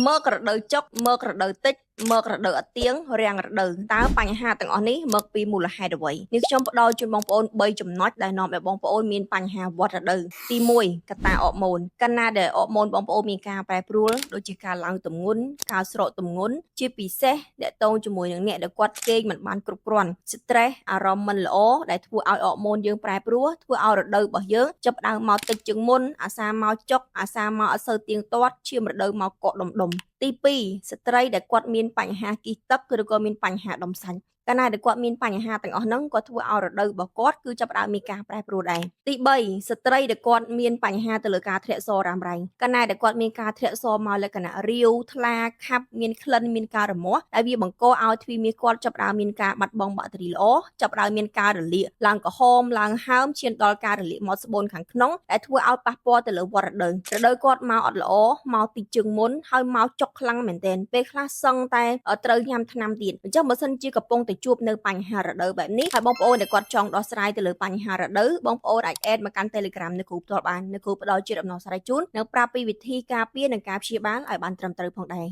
មើលក្រដៅចុកមើលក្រដៅតិចមើលក្រដៅអត់ទៀងរាំងរដូវតើបញ្ហាទាំងអស់នេះមកពីមូលហេតុអ្វីនេះខ្ញុំផ្ដល់ជូនបងប្អូន3ចំណុចដែលនាំឲ្យបងប្អូនមានបញ្ហាវត្តរដូវទី1កត្តាអរម៉ូនកាលណាដែលអរម៉ូនបងប្អូនមានការប្រែប្រួលដូចជាការឡើងទម្ងន់ការស្រកទម្ងន់ជាពិសេសអ្នកតងជាមួយនឹងអ្នកដែលគាត់គេងមិនបានគ្រប់គ្រាន់ stress អារម្មណ៍មិនល្អដែលធ្វើឲ្យអរម៉ូនយើងប្រែប្រួលធ្វើឲ្យរដូវរបស់យើងចាប់ផ្ដើមមកតិចជាងមុនអាសាមកចុកអាសាមកអត់សូវទៀងទាត់ឈាមរដូវមកកកដុំទី2ស្ត្រីដែលគាត់មានបញ្ហាគីទឹកឬក៏មានបញ្ហាដុំសាច់កាលណាដែលគាត់មានបញ្ហាទាំងអស់ហ្នឹងក៏ធ្វើឲ្យរដូវរបស់គាត់គឺចាប់ផ្ដើមមានការប្រែប្រួលដែរទី3ស្ត្រីដែលគាត់មានបញ្ហាទៅលើការធ្លាក់សររ៉ាំរ៉ៃកាលណាដែលគាត់មានការធ្លាក់សរមកលក្ខណៈរាវថ្លាខាប់មានក្លិនមានការរមាស់ដែលវាបង្កឲ្យទ្វីមាសគាត់ចាប់ផ្ដើមមានការបាត់បង់បាក់តេរីល្អចាប់ផ្ដើមមានការរលាកឡើងក្រហមឡើងហើមឈានដល់ការរលាកមាត់ស្បូនខាងក្នុងដែលធ្វើឲ្យប៉ះពាល់ទៅលើវត្តរដូវគាត់មកអត់ល្អមកតិចជាងមុនហើយមកចុកខ្លាំងមែនទែនពេលខ្លះសឹងតែត្រូវញ៉ាំថ្នាំទៀតអញ្ចឹងបើសិនជាកំពុងតែជួបនៅបញ្ហារដូវបែបនេះហើយបងប្អូនដែលគាត់ចង់ដោះស្រាយទៅលើបញ្ហារដូវបងប្អូនអាចแอดមកកាន់ Telegram នៅគ្រូផ្ទាល់បាននៅគ្រូផ្ដល់ជាដំណោះស្រាយជូននិងប្រាប់ពីវិធីការពារនិងការព្យាបាលឲ្យបានត្រឹមត្រូវផងដែរ